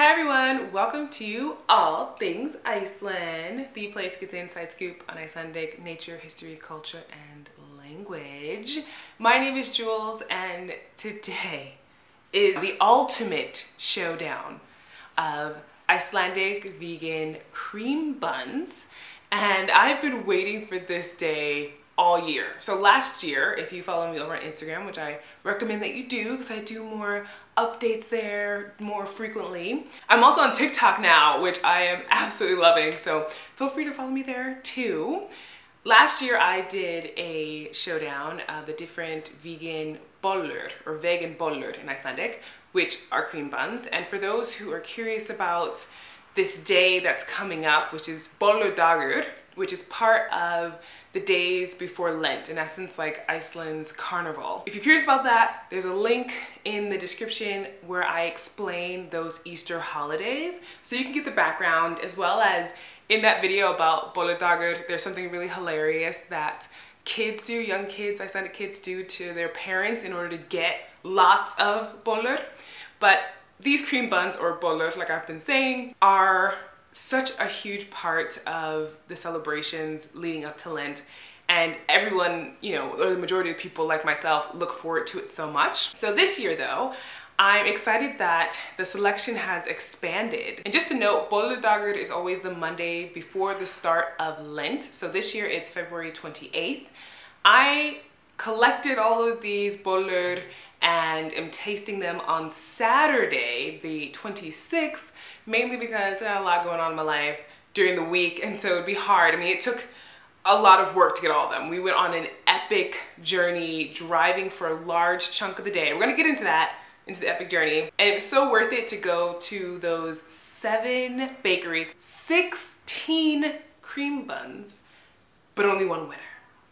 Hi everyone, welcome to All Things Iceland, the place to get the inside scoop on Icelandic nature, history, culture, and language. My name is Jules, and today is the ultimate showdown of Icelandic vegan cream buns, and I've been waiting for this day all year. So last year, if you follow me over on Instagram, which I recommend that you do because I do more updates there more frequently. I'm also on TikTok now, which I am absolutely loving, so feel free to follow me there too. Last year I did a showdown of the different vegan bollur, or vegan bollur in Icelandic, which are cream buns. And for those who are curious about this day that's coming up, which is Bolludagur, which is part of the days before Lent, in essence like Iceland's carnival. If you're curious about that, there's a link in the description where I explain those Easter holidays, so you can get the background, as well as in that video about Bolludagur, there's something really hilarious that kids do, young kids, Icelandic kids do to their parents in order to get lots of bollur. But these cream buns, or bollur, like I've been saying, are such a huge part of the celebrations leading up to Lent, and everyone, you know, or the majority of people like myself, look forward to it so much. So this year though, I'm excited that the selection has expanded. And just to note, Bolludagur is always the Monday before the start of Lent. So this year it's February 28th. I collected all of these bollur and am tasting them on Saturday, the 26th, mainly because I had a lot going on in my life during the week, and so it'd be hard. I mean, it took a lot of work to get all of them. We went on an epic journey, driving for a large chunk of the day. We're gonna get into that, into the epic journey. And it was so worth it to go to those 7 bakeries, 16 cream buns, but only one winner.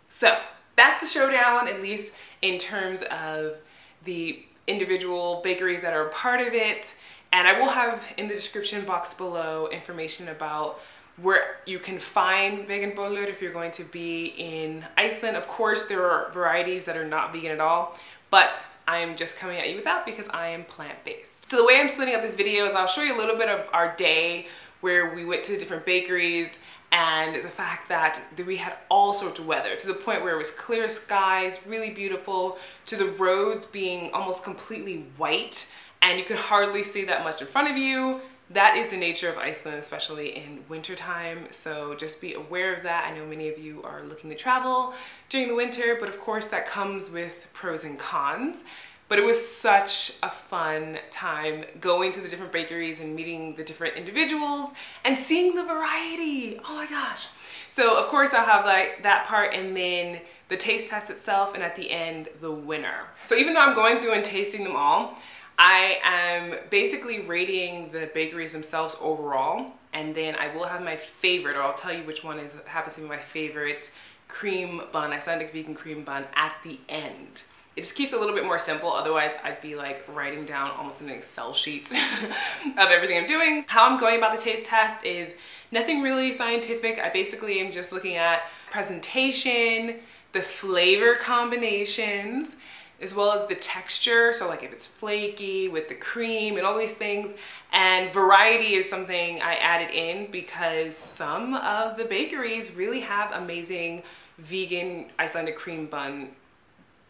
So that's the showdown, at least in terms of the individual bakeries that are a part of it. And I will have in the description box below information about where you can find vegan bollur if you're going to be in Iceland. Of course, there are varieties that are not vegan at all, but I'm just coming at you with that because I am plant-based. So the way I'm splitting up this video is I'll show you a little bit of our day where we went to the different bakeries, and the fact that we had all sorts of weather, to the point where it was clear skies, really beautiful, to the roads being almost completely white, and you could hardly see that much in front of you. That is the nature of Iceland, especially in wintertime, so just be aware of that. I know many of you are looking to travel during the winter, but of course that comes with pros and cons. But it was such a fun time going to the different bakeries and meeting the different individuals and seeing the variety. Oh my gosh. So of course I'll have like that part, and then the taste test itself, and at the end, the winner. So even though I'm going through and tasting them all, I am basically rating the bakeries themselves overall, and then I will have my favorite, or I'll tell you which one happens to be my favorite cream bun, Icelandic vegan cream bun, at the end. It just keeps it a little bit more simple, otherwise I'd be like writing down almost an Excel sheet of everything I'm doing. How I'm going about the taste test is nothing really scientific. I basically am just looking at presentation, the flavor combinations, as well as the texture, so like if it's flaky with the cream and all these things. And variety is something I added in because some of the bakeries really have amazing vegan Icelandic cream bun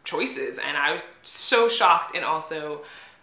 choices, and I was so shocked and also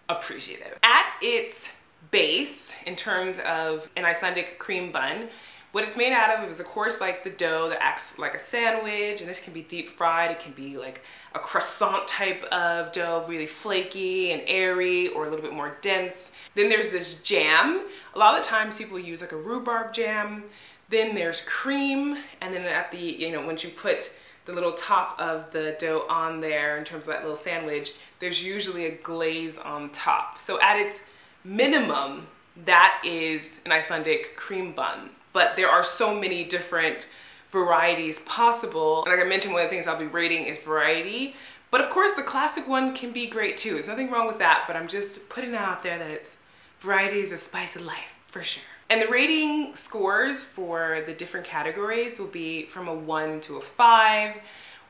appreciative. At its base, in terms of an Icelandic cream bun, what it's made out of is, of course, like the dough that acts like a sandwich, and this can be deep fried, it can be like a croissant type of dough, really flaky and airy, or a little bit more dense. Then there's this jam. A lot of the times people use like a rhubarb jam. Then there's cream, and then at the, you know, once you put the little top of the dough on there, in terms of that little sandwich, there's usually a glaze on top. So at its minimum, that is an Icelandic cream bun. But there are so many different varieties possible. Like I mentioned, one of the things I'll be rating is variety. But of course, the classic one can be great too. There's nothing wrong with that, but I'm just putting it out there that it's variety is a spice of life, for sure. And the rating scores for the different categories will be from a 1 to a 5,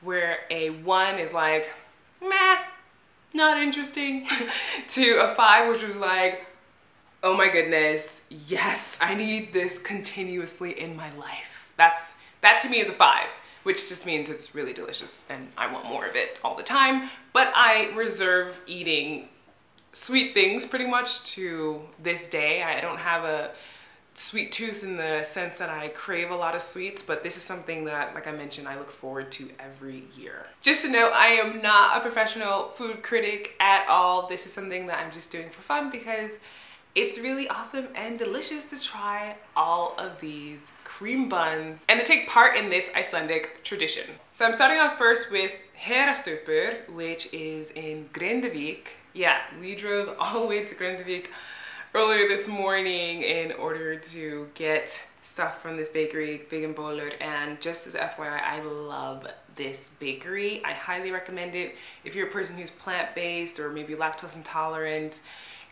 where a 1 is like, meh, not interesting, to a 5, which was like, Oh my goodness, yes, I need this continuously in my life. That to me is a 5, which just means it's really delicious and I want more of it all the time. But I reserve eating sweet things pretty much to this day. I don't have a sweet tooth in the sense that I crave a lot of sweets, but this is something that, like I mentioned, I look forward to every year. Just to note, I am not a professional food critic at all. This is something that I'm just doing for fun because it's really awesome and delicious to try all of these cream buns and to take part in this Icelandic tradition. So I'm starting off first with Hérastubbur, which is in Grindavík. Yeah, we drove all the way to Grindavík earlier this morning in order to get stuff from this bakery, vegan bollur, and just as FYI, I love this bakery. I highly recommend it if you're a person who's plant-based or maybe lactose intolerant,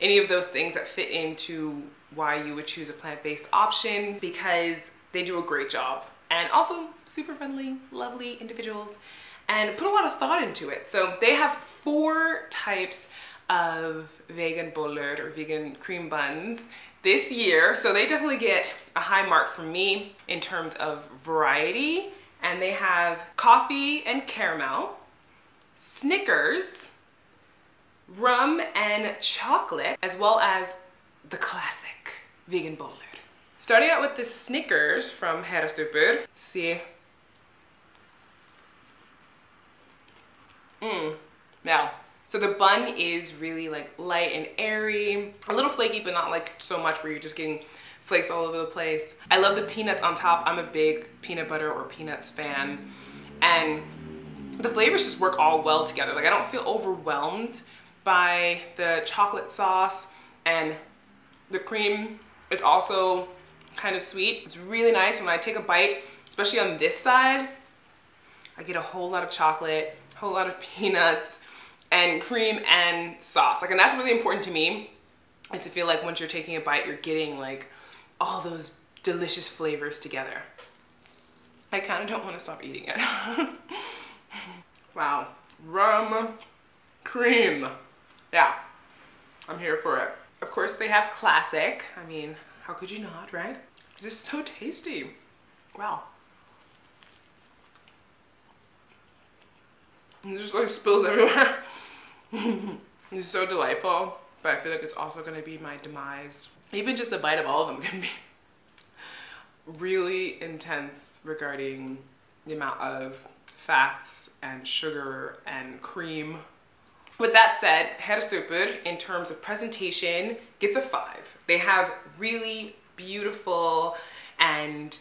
any of those things that fit into why you would choose a plant-based option, because they do a great job. And also super friendly, lovely individuals, and put a lot of thought into it. So they have 4 types of vegan bollur or vegan cream buns this year. So they definitely get a high mark from me in terms of variety. And they have coffee and caramel, Snickers, rum and chocolate, as well as the classic vegan bollur. Starting out with the Snickers from Hérastubbur. Let's see. Now, so the bun is really like light and airy, a little flaky, but not like so much where you're just getting flakes all over the place. I love the peanuts on top. I'm a big peanut butter or peanuts fan, and the flavors just work all well together. Like I don't feel overwhelmed by the chocolate sauce, and the cream is also kind of sweet. It's really nice when I take a bite, especially on this side. I get a whole lot of chocolate, a whole lot of peanuts, and cream and sauce. Like, and that's really important to me, is to feel like once you're taking a bite, you're getting like all those delicious flavors together. I kind of don't want to stop eating it. Wow, rum, cream. Yeah, I'm here for it. Of course, they have classic. I mean, how could you not, right? Just so tasty. Wow. It just like spills everywhere. It's so delightful, but I feel like it's also gonna be my demise. Even just a bite of all of them can be really intense regarding the amount of fats and sugar and cream. With that said, Hérastubbur, in terms of presentation, gets a 5. They have really beautiful and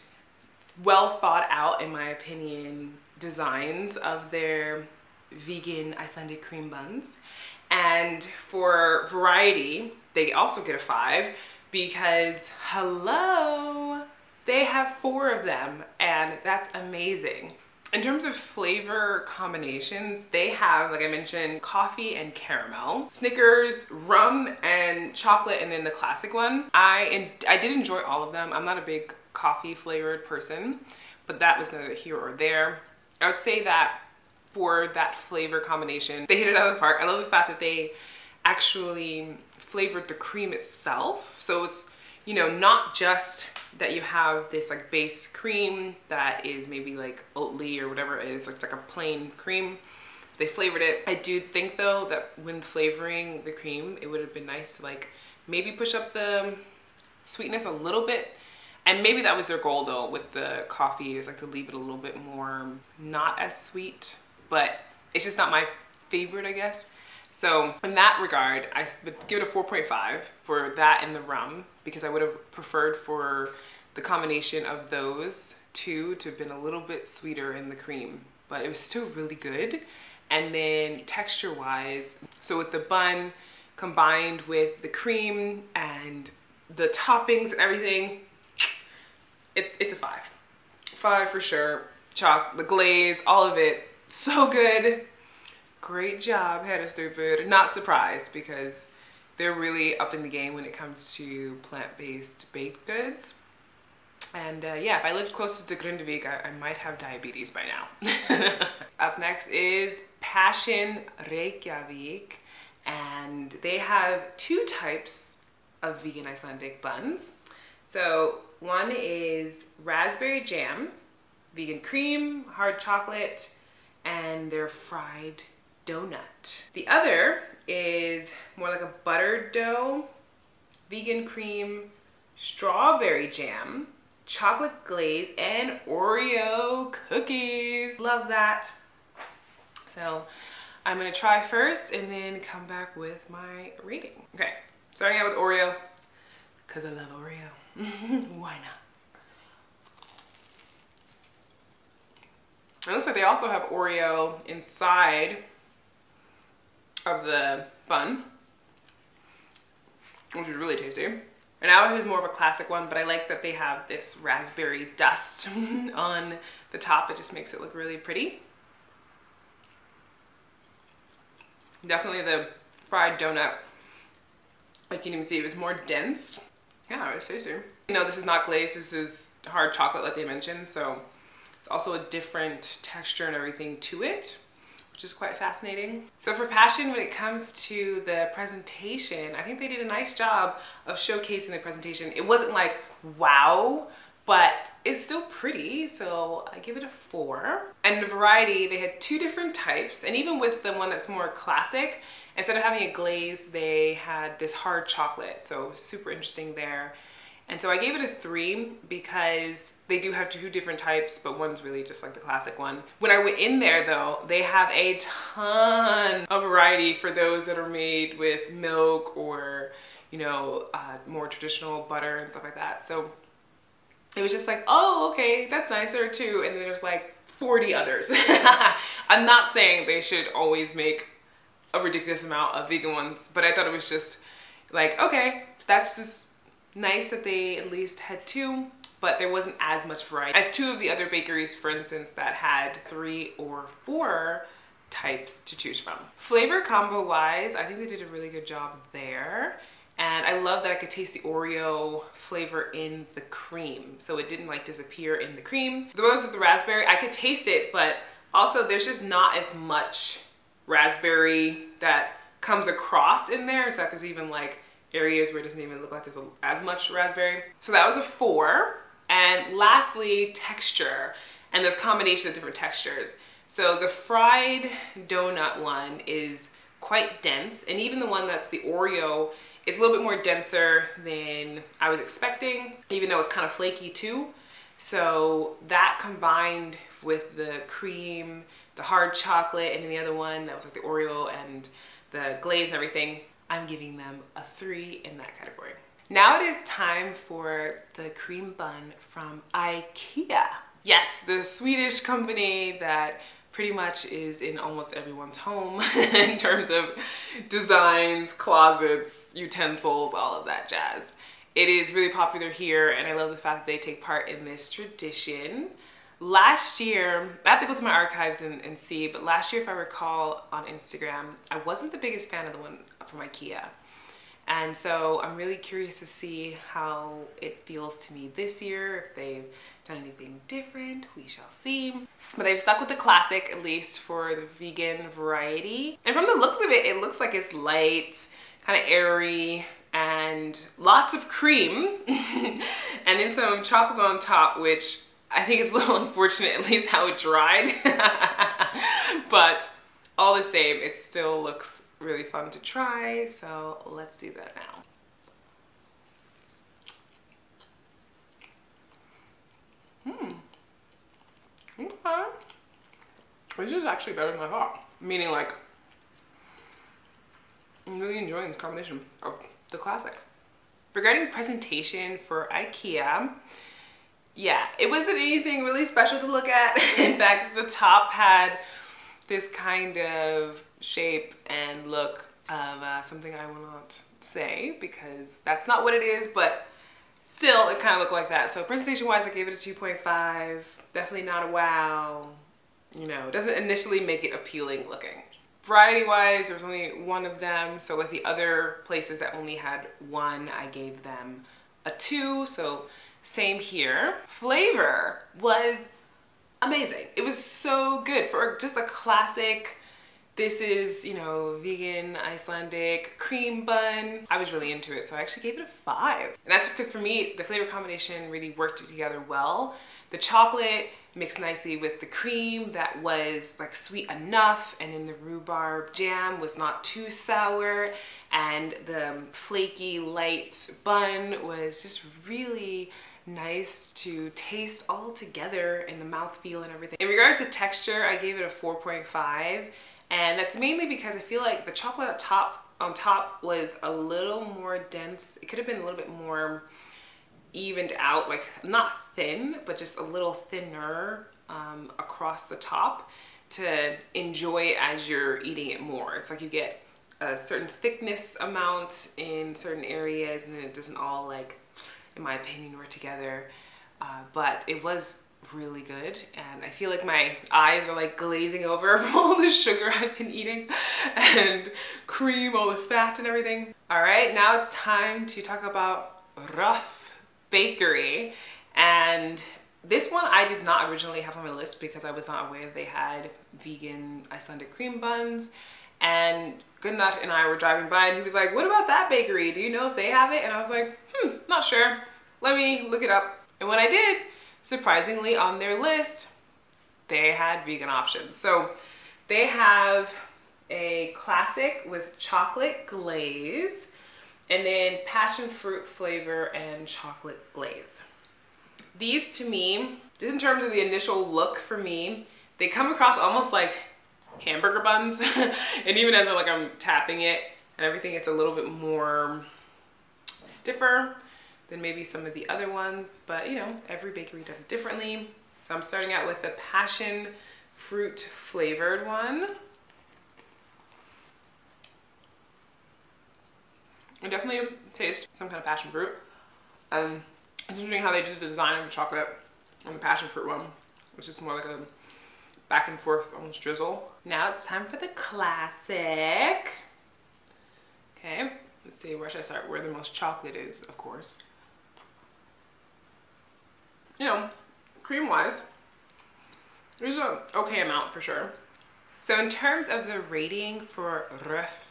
well thought out, in my opinion, designs of their vegan Icelandic cream buns. And for variety, they also get a 5 because, hello, they have 4 of them, and that's amazing. In terms of flavor combinations, they have, like I mentioned, coffee and caramel, Snickers, rum and chocolate, and then the classic one. I did enjoy all of them. I'm not a big coffee flavored person, but that was neither here or there. I would say that for that flavor combination, they hit it out of the park. I love the fact that they actually flavored the cream itself. So it's, you know, not just that you have this like base cream that is maybe like Oatly or whatever it is, like it's like a plain cream. They flavored it. I do think though that when flavoring the cream, it would have been nice to like maybe push up the sweetness a little bit. And maybe that was their goal though with the coffee, is like to leave it a little bit more not as sweet, but it's just not my favorite, I guess. So in that regard, I would give it a 4.5 for that and the rum, because I would have preferred for the combination of those two to have been a little bit sweeter in the cream, but it was still really good. And then texture wise, so with the bun combined with the cream and the toppings and everything, it's a 5. 5 for sure. The glaze, all of it, so good. Great job, Hérastubbur. Not surprised, because they're really up in the game when it comes to plant-based baked goods. And yeah, if I lived closer to Grindavík, I might have diabetes by now. Up next is Passion Reykjavík, and they have 2 types of vegan Icelandic buns. So one is raspberry jam, vegan cream, hard chocolate, and their fried donut. The other is more like a buttered dough, vegan cream, strawberry jam, chocolate glaze, and Oreo cookies. Love that. So I'm gonna try first and then come back with my rating. Okay, starting out with Oreo, because I love Oreo. Why not? It looks like they also have Oreo inside of the bun, which is really tasty. And ours is more of a classic one, but I like that they have this raspberry dust on the top. It just makes it look really pretty. Definitely the fried donut, I can even see it was more dense. Yeah, it was tasty. You know, this is not glazed, this is hard chocolate like they mentioned, so it's also a different texture and everything to it, which is quite fascinating. So for passion, when it comes to the presentation, I think they did a nice job of showcasing the presentation. It wasn't like, wow, but it's still pretty, so I give it a 4. And the variety, they had 2 different types, and even with the one that's more classic, instead of having a glaze, they had this hard chocolate, so super interesting there. And so I gave it a 3 because they do have 2 different types, but one's really just like the classic one. When I went in there though, they have a ton of variety for those that are made with milk or, you know, more traditional butter and stuff like that. So it was just like, oh, okay, that's nice, there are 2, and then there's like 40 others. I'm not saying they should always make a ridiculous amount of vegan ones, but I thought it was just like, okay, that's just nice that they at least had 2, but there wasn't as much variety as 2 of the other bakeries, for instance, that had 3 or 4 types to choose from. Flavor combo wise, I think they did a really good job there. And I love that I could taste the Oreo flavor in the cream. So it didn't like disappear in the cream. The ones with the raspberry, I could taste it, but also there's just not as much raspberry that comes across in there. So that there's even like areas where it doesn't even look like there's as much raspberry. So that was a 4. And lastly, texture. And there's combination of different textures. So the fried donut one is quite dense. And even the one that's the Oreo is a little bit more denser than I was expecting, even though it's kind of flaky too. So that combined with the cream, the hard chocolate, and then the other one that was like the Oreo and the glaze and everything, I'm giving them a 3 in that category. Now it is time for the cream bun from IKEA. Yes, the Swedish company that pretty much is in almost everyone's home in terms of designs, closets, utensils, all of that jazz. It is really popular here, and I love the fact that they take part in this tradition. Last year, I have to go through my archives and see, but last year, if I recall on Instagram, I wasn't the biggest fan of the one from IKEA. And so I'm really curious to see how it feels to me this year, if they've done anything different, we shall see. But they've stuck with the classic, at least for the vegan variety. And from the looks of it, it looks like it's light, kind of airy, and lots of cream, and then some chocolate on top, which I think is a little unfortunate, at least how it dried. But all the same, it still looks really fun to try, so let's do that now. Okay. This is actually better than I thought. Meaning, like, I'm really enjoying this combination of the classic. Regarding presentation for IKEA, yeah, it wasn't anything really special to look at. In fact, the top had this kind of shape and look of something I will not say because that's not what it is, but still it kind of looked like that. So presentation wise, I gave it a 2.5. Definitely not a wow. You know, it doesn't initially make it appealing looking. Variety wise, there was only 1 of them. So like the other places that only had 1, I gave them a 2. So same here. Flavor was amazing. It was so good for just a classic This is, you know, vegan Icelandic cream bun. I was really into it, so I actually gave it a 5. And that's because for me, the flavor combination really worked together well. The chocolate mixed nicely with the cream that was like sweet enough, and then the rhubarb jam was not too sour, and the flaky light bun was just really nice to taste all together in the mouthfeel and everything. In regards to texture, I gave it a 4.5. And that's mainly because I feel like the chocolate on top was a little more dense. It could have been a little bit more evened out, like not thin, but just a little thinner across the top to enjoy as you're eating it more. It's like you get a certain thickness amount in certain areas, and then it doesn't all, like, in my opinion, work together. But it was really good, and I feel like my eyes are like glazing over from all the sugar I've been eating and cream, all the fat and everything. All right, now it's time to talk about Röff Bakery, and this one I did not originally have on my list because I was not aware they had vegan Icelandic cream buns. And Gunnar and I were driving by, and he was like, "What about that bakery? Do you know if they have it?" And I was like, not sure. Let me look it up. And when I did, surprisingly, on their list, they had vegan options. So they have a classic with chocolate glaze, and then passion fruit flavor and chocolate glaze. These, to me, just in terms of the initial look for me, they come across almost like hamburger buns. And even as I'm tapping it and everything, it's a little bit more stiffer than maybe some of the other ones, but you know, every bakery does it differently. So I'm starting out with the passion fruit flavored one. I definitely taste some kind of passion fruit. It's interesting how they did the design of the chocolate on the passion fruit one. It's just more like a back and forth, almost drizzle. Now it's time for the classic. Okay, let's see, where should I start? Where the most chocolate is, of course. You know, cream-wise, there's an okay amount for sure. So in terms of the rating for Röff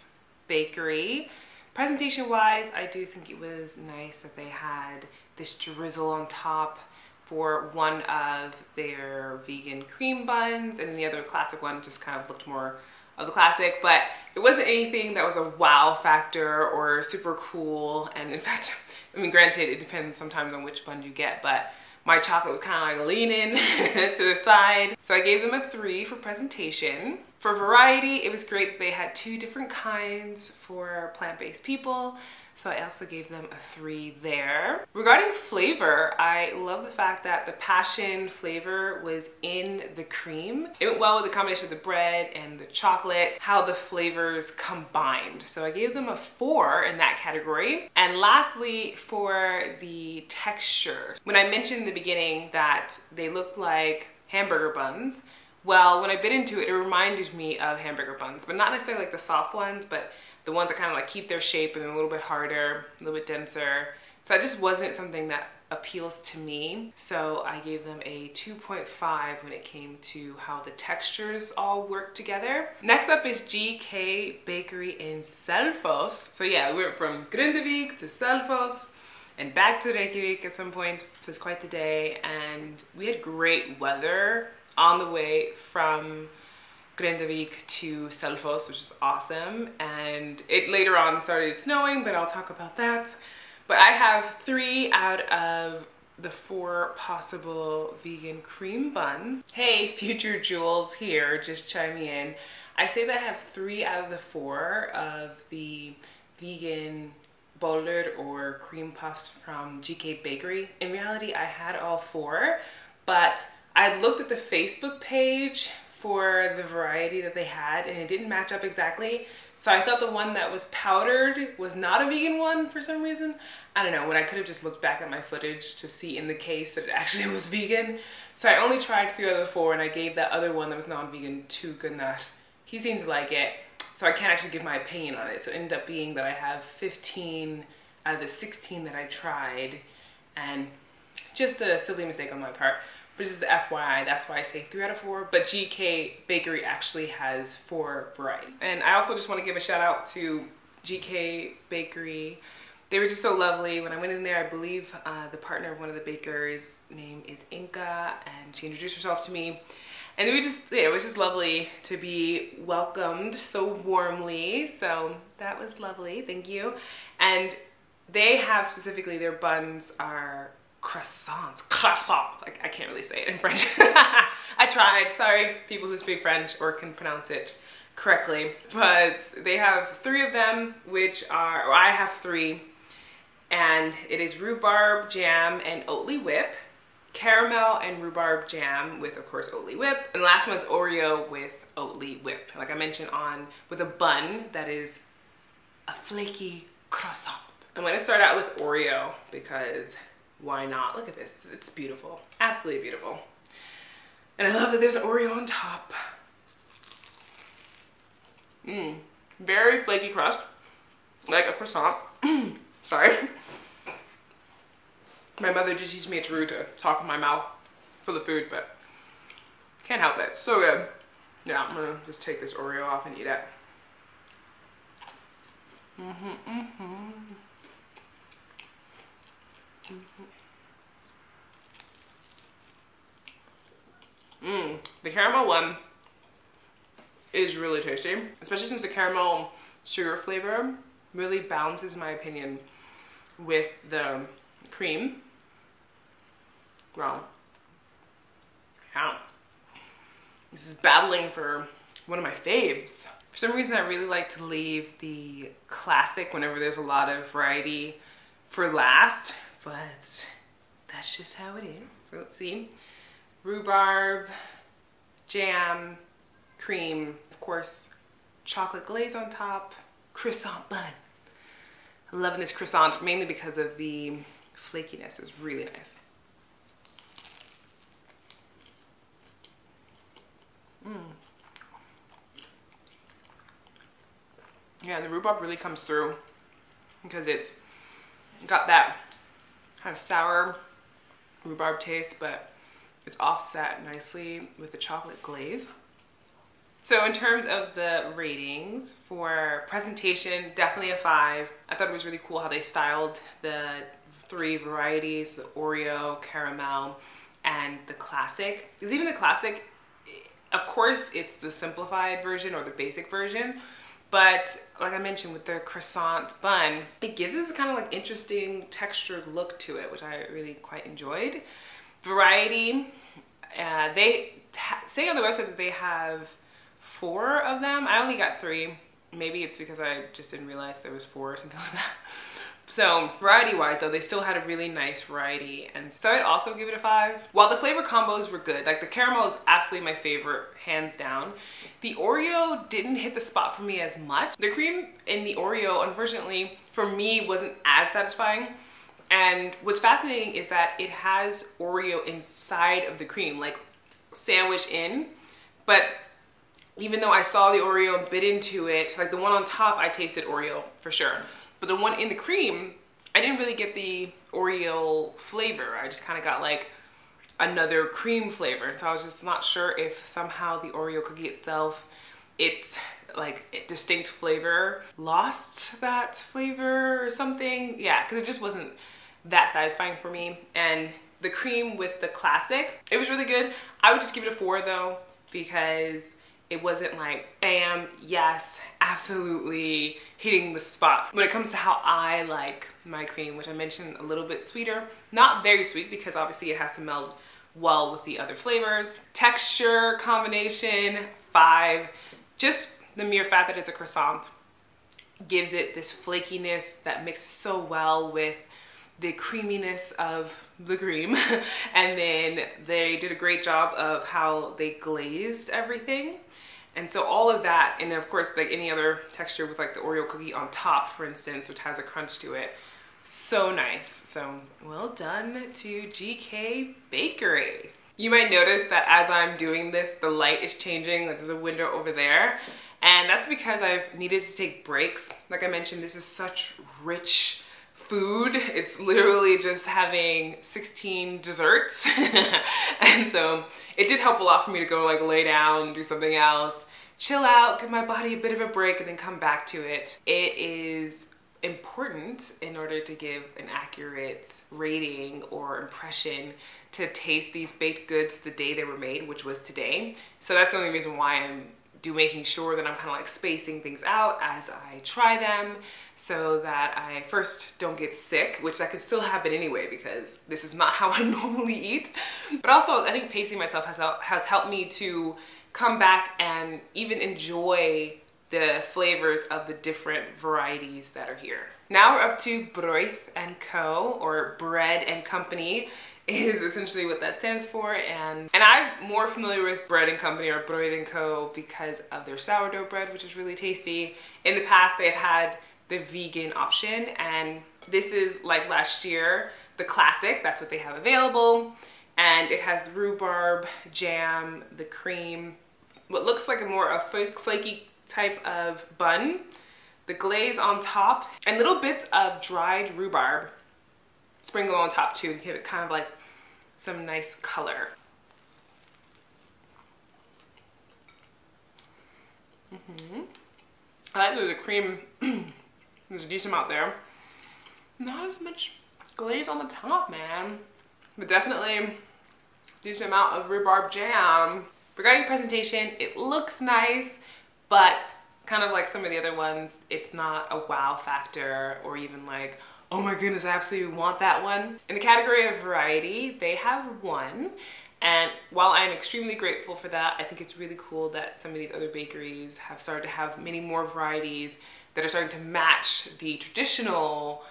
Bakery, presentation-wise, I do think it was nice that they had this drizzle on top for one of their vegan cream buns, and then the other classic one just kind of looked more of the classic, but it wasn't anything that was a wow factor or super cool. And in fact, I mean, granted, it depends sometimes on which bun you get, but my chocolate was kind of like leaning to the side. So I gave them a 3 for presentation. For variety, it was great that they had 2 different kinds for plant-based people. So I also gave them a 3 there. Regarding flavor, I love the fact that the passion flavor was in the cream. It went well with the combination of the bread and the chocolate, how the flavors combined. So I gave them a 4 in that category. And lastly, for the texture. When I mentioned in the beginning that they looked like hamburger buns, well, when I bit into it, it reminded me of hamburger buns, but not necessarily like the soft ones, but the ones that kind of like keep their shape and a little bit harder, a little bit denser. So that just wasn't something that appeals to me. So I gave them a 2.5 when it came to how the textures all work together. Next up is GK Bakery in Selfoss. So yeah, we went from Grindavík to Selfoss and back to Reykjavík at some point. So it's quite the day, and we had great weather on the way from Grindavík to Selfoss, which is awesome. And it later on started snowing, but I'll talk about that. But I have 3 out of the 4 possible vegan cream buns. Hey, future Jules here, just chiming in. I say that I have 3 out of the 4 of the vegan bollur or cream puffs from GK Bakery. In reality, I had all 4, but I looked at the Facebook page for the variety that they had, and it didn't match up exactly. So I thought the one that was powdered was not a vegan one for some reason. I don't know, when I could have just looked back at my footage to see in the case that it actually was vegan. So I only tried 3 out of the 4, and I gave that other one that was non-vegan to Gunnar. He seemed to like it, so I can't actually give my opinion on it. So it ended up being that I have 15 out of the 16 that I tried, and just a silly mistake on my part. But just FYI, that's why I say 3 out of 4. But GK Bakery actually has 4 varieties. And I also just want to give a shout out to GK Bakery. They were just so lovely. When I went in there, I believe the partner of one of the bakers' name is Inka, and she introduced herself to me. And it was just lovely to be welcomed so warmly. So that was lovely, thank you. And they have specifically, their buns are croissants. I can't really say it in French. I tried, sorry, people who speak French or can pronounce it correctly. But they have 3 of them, which are, or I have 3. And it is rhubarb jam and Oatly whip, caramel and rhubarb jam with, of course, Oatly whip. And the last one's Oreo with Oatly whip. Like I mentioned, with a bun that is a flaky croissant. I'm gonna start out with Oreo because why not? Look at this, it's beautiful, absolutely beautiful. And I love that there's an Oreo on top. Very flaky crust, like a croissant. Sorry. My mother just teaches me it's rude to talk with my mouth for the food, but can't help it. So good. Yeah, I'm gonna just take this Oreo off and eat it. The caramel one is really tasty, especially since the caramel sugar flavor really balances, in my opinion, with the cream. Wow. Yeah. This is battling for one of my faves. For some reason, I really like to leave the classic whenever there's a lot of variety for last, but that's just how it is. So let's see. Rhubarb, jam, cream, of course, chocolate glaze on top, croissant bun. I'm loving this croissant mainly because of the flakiness. It's really nice. Yeah, the rhubarb really comes through because it's got that kind of sour rhubarb taste, but it's offset nicely with the chocolate glaze. So in terms of the ratings for presentation, definitely a 5. I thought it was really cool how they styled the 3 varieties, the Oreo, caramel, and the classic. Because even the classic, of course, it's the simplified version or the basic version. But like I mentioned with the croissant bun, it gives us a kind of like interesting textured look to it, which I really quite enjoyed. Variety, they say on the website that they have 4 of them. I only got 3. Maybe it's because I just didn't realize there was 4 or something like that. So variety wise though, they still had a really nice variety, and so I'd also give it a 5. While the flavor combos were good, like the caramel is absolutely my favorite, hands down. The Oreo didn't hit the spot for me as much. The cream in the Oreo, unfortunately, for me wasn't as satisfying. And what's fascinating is that it has Oreo inside of the cream, like sandwiched in. But even though I saw the Oreo and bit into it, like the one on top, I tasted Oreo for sure. But the one in the cream, I didn't really get the Oreo flavor. I just kind of got like another cream flavor. So I was just not sure if somehow the Oreo cookie itself, its like distinct flavor lost that flavor or something. Yeah, because it just wasn't that satisfying for me. And the cream with the classic, it was really good. I would just give it a 4 though, because it wasn't like, bam, yes, absolutely hitting the spot. When it comes to how I like my cream, which I mentioned a little bit sweeter, not very sweet because obviously it has to meld well with the other flavors. Texture, combination, 5. Just the mere fact that it's a croissant gives it this flakiness that mixes so well with the creaminess of the cream. And then they did a great job of how they glazed everything. And so all of that, and of course like any other texture with like the Oreo cookie on top, for instance, which has a crunch to it. So nice. So well done to GK Bakery. You might notice that as I'm doing this, the light is changing, like there's a window over there. And that's because I've needed to take breaks. Like I mentioned, this is such rich food. It's literally just having 16 desserts. And so it did help a lot for me to go like lay down, do something else, chill out, give my body a bit of a break, and then come back to it. It is important in order to give an accurate rating or impression to taste these baked goods the day they were made, which was today. So that's the only reason why I'm making sure that I'm kind of like spacing things out as I try them, so that I first don't get sick, which that could still happen anyway because this is not how I normally eat. But also I think pacing myself has helped me to come back and even enjoy the flavors of the different varieties that are here. Now we're up to Brauð Co, or Bread and Company is essentially what that stands for, and I'm more familiar with Bread and Company or Brauð Co because of their sourdough bread, which is really tasty. In the past they've had the vegan option, and this is like last year, the classic, that's what they have available, and it has the rhubarb jam, the cream, what looks like a more flaky type of bun, the glaze on top, and little bits of dried rhubarb sprinkled on top too to give it kind of like some nice color. I like that the cream, there's a decent amount there. Not as much glaze on the top, man, but definitely a decent amount of rhubarb jam. Regarding presentation, it looks nice, but kind of like some of the other ones, it's not a wow factor or even like, oh my goodness, I absolutely want that one. In the category of variety, they have one. And while I'm extremely grateful for that, I think it's really cool that some of these other bakeries have started to have many more varieties that are starting to match the traditional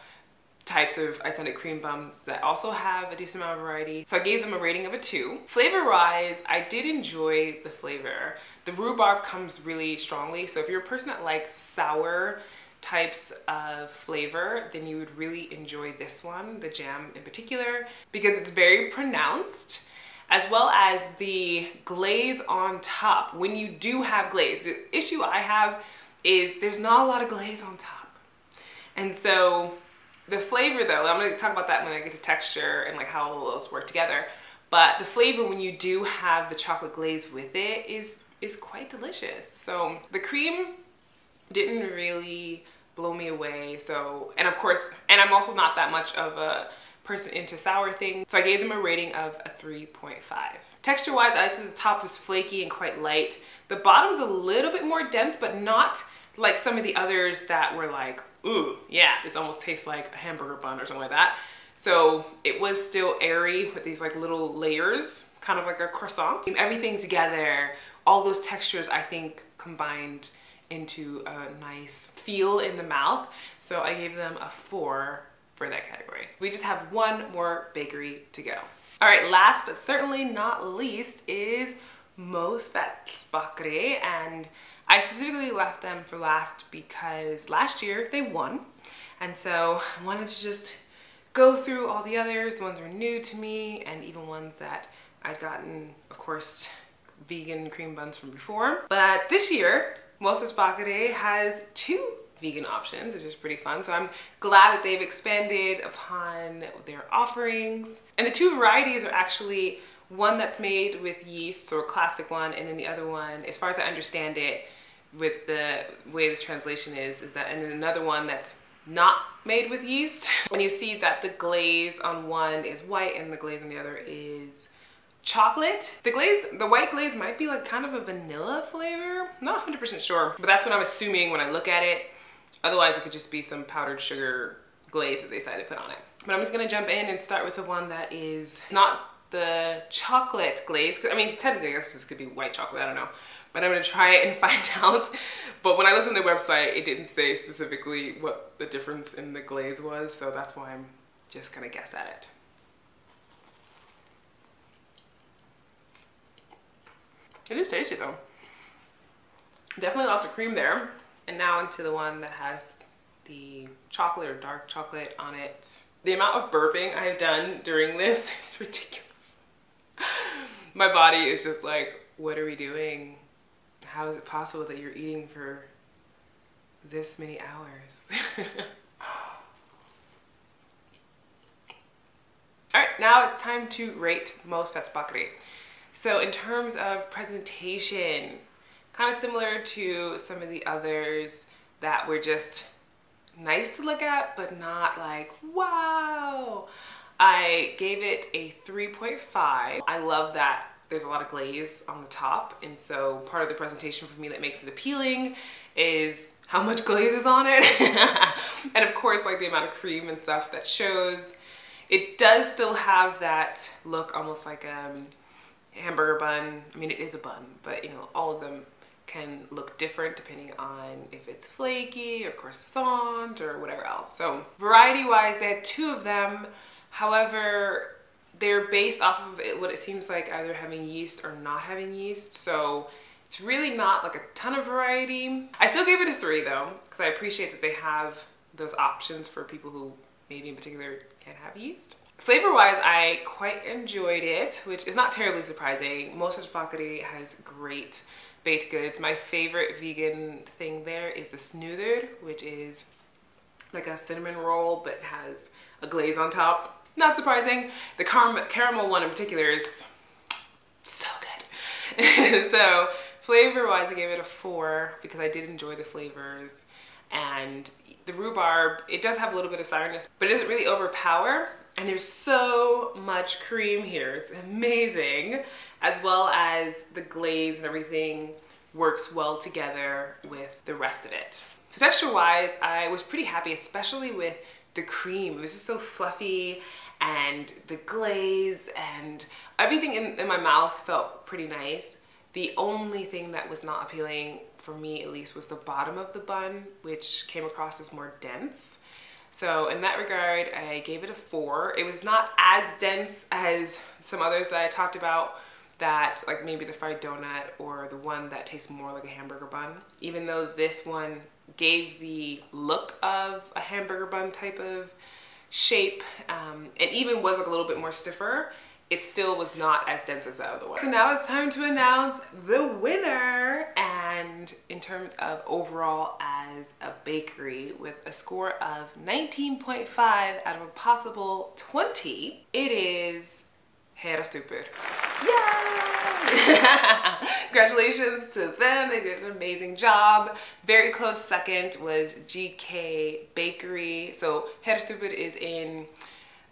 types of Icelandic cream buns that also have a decent amount of variety. So I gave them a rating of a 2. Flavor-wise, I did enjoy the flavor. The rhubarb comes really strongly, so if you're a person that likes sour types of flavor, then you would really enjoy this one, the jam in particular, because it's very pronounced, as well as the glaze on top. When you do have glaze, the issue I have is there's not a lot of glaze on top. And so the flavor though, I'm gonna talk about that when I get to texture and like how all those work together, but the flavor when you do have the chocolate glaze with it is quite delicious. So the cream didn't really blow me away. So, and of course, and I'm also not that much of a person into sour things, so I gave them a rating of a 3.5. Texture wise, I think the top was flaky and quite light. The bottom's a little bit more dense, but not like some of the others that were like, ooh, yeah, this almost tastes like a hamburger bun or something like that. So it was still airy with these like little layers, kind of like a croissant. Everything together, all those textures I think combined into a nice feel in the mouth. So I gave them a 4 for that category. We just have one more bakery to go. All right, last but certainly not least is Mosfellsbakarí, and I specifically left them for last because last year they won, and so I wanted to just go through all the others. The ones were new to me, and even ones that I'd gotten, of course, vegan cream buns from before. But this year, Mosfellsbakarí has 2 vegan options, which is pretty fun. So I'm glad that they've expanded upon their offerings. And the 2 varieties are actually one that's made with yeast, so a classic one, and then the other one, as far as I understand it, with the way this translation is that, and then another one that's not made with yeast. And you see that the glaze on one is white and the glaze on the other is chocolate. The white glaze might be like kind of a vanilla flavor. Not 100% sure, but that's what I'm assuming when I look at it. Otherwise it could just be some powdered sugar glaze that they decided to put on it. But I'm just gonna jump in and start with the one that is not the chocolate glaze. I mean, technically I guess this could be white chocolate, I don't know. But I'm gonna try it and find out. But when I looked on their website, it didn't say specifically what the difference in the glaze was, so that's why I'm just gonna guess at it. It is tasty though. Definitely lots of cream there. And now into the one that has the chocolate or dark chocolate on it. The amount of burping I have done during this is ridiculous. My body is just like, what are we doing? How is it possible that you're eating for this many hours? now it's time to rate Mosfellsbakarí. So in terms of presentation, kind of similar to some of the others that were just nice to look at, but not like, wow. I gave it a 3.5. I love that there's a lot of glaze on the top, and so part of the presentation for me that makes it appealing is how much glaze is on it. And of course, like the amount of cream and stuff that shows. It does still have that look almost like a hamburger bun. I mean, it is a bun, but you know, all of them can look different depending on if it's flaky or croissant or whatever else. So variety wise, they had 2 of them. However, they're based off of what it seems like either having yeast or not having yeast. So it's really not like a ton of variety. I still gave it a 3 though, because I appreciate that they have those options for people who maybe in particular can't have yeast. Flavor wise, I quite enjoyed it, which is not terribly surprising. Mosfellsbakarí has great baked goods. My favorite vegan thing there is the snúður, which is like a cinnamon roll but has a glaze on top. Not surprising. The caramel one in particular is so good. So flavor wise, I gave it a 4 because I did enjoy the flavors. And the rhubarb, it does have a little bit of sourness, but it doesn't really overpower. And there's so much cream here. It's amazing. As well as the glaze and everything works well together with the rest of it. So texture wise, I was pretty happy, especially with the cream. It was just so fluffy, and the glaze and everything in my mouth felt pretty nice. The only thing that was not appealing, for me at least, was the bottom of the bun, which came across as more dense. So in that regard, I gave it a 4. It was not as dense as some others that I talked about, that like maybe the fried donut or the one that tastes more like a hamburger bun. Even though this one gave the look of a hamburger bun type of shape, and even was like a little bit more stiffer, it still was not as dense as the other one. So now it's time to announce the winner. And in terms of overall as a bakery, with a score of 19.5 out of a possible 20, it is Hérastubbur. Yay! Congratulations to them. They did an amazing job. Very close second was GK Bakery. So Hérastubbur is in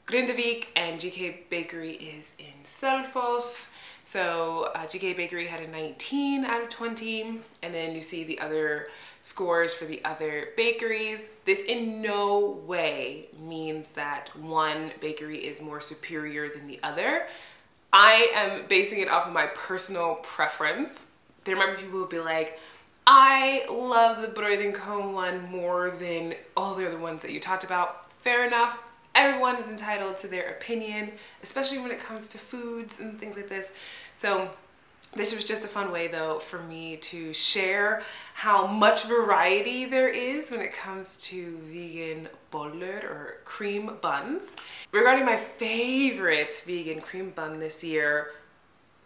Grindavík and GK Bakery is in Selfoss. So GK Bakery had a 19 out of 20, and then you see the other scores for the other bakeries. This in no way means that one bakery is more superior than the other. I am basing it off of my personal preference. There might be people who will be like, I love the Brauð Co one more than all the other ones that you talked about. Fair enough. Everyone is entitled to their opinion, especially when it comes to foods and things like this. So this was just a fun way though for me to share how much variety there is when it comes to vegan bollur or cream buns. Regarding my favorite vegan cream bun this year,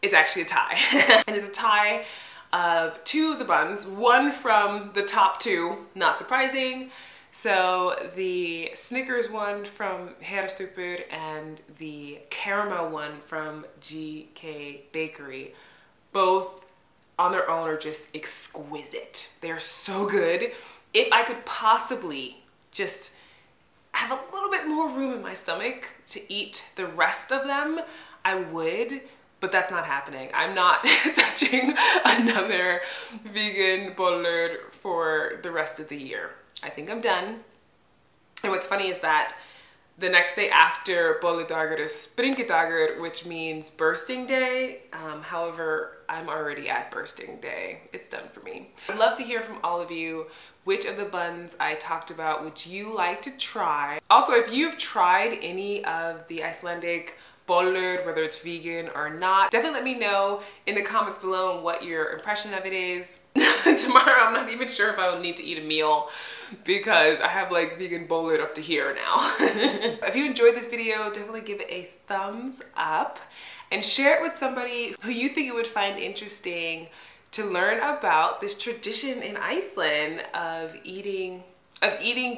it's actually a tie. And it's a tie of 2 of the buns, one from the top 2, not surprising. So the Snickers one from Hérastubbur and the caramel one from GK Bakery, both on their own are just exquisite. They're so good. If I could possibly just have a little bit more room in my stomach to eat the rest of them, I would, but that's not happening. I'm not touching another vegan bollur for the rest of the year. I think I'm done. And what's funny is that the next day after Bolludagur is Springidagur, which means bursting day. However, I'm already at bursting day. It's done for me. I'd love to hear from all of you which of the buns I talked about would you like to try. Also, if you've tried any of the Icelandic bollur, whether it's vegan or not, definitely let me know in the comments below what your impression of it is. Tomorrow I'm not even sure if I will need to eat a meal because I have like vegan bollur up to here now. If you enjoyed this video, definitely give it a thumbs up and share it with somebody who you think you would find interesting to learn about this tradition in Iceland of eating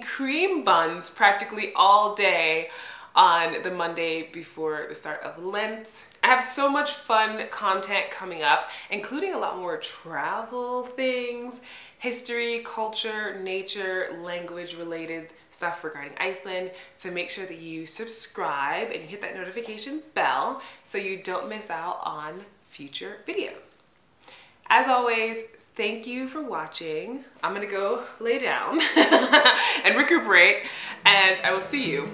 cream buns practically all day on the Monday before the start of Lent. I have so much fun content coming up, including a lot more travel things, history, culture, nature, language related stuff regarding Iceland. So make sure that you subscribe and you hit that notification bell so you don't miss out on future videos. As always, thank you for watching. I'm gonna go lay down and recuperate, and I will see you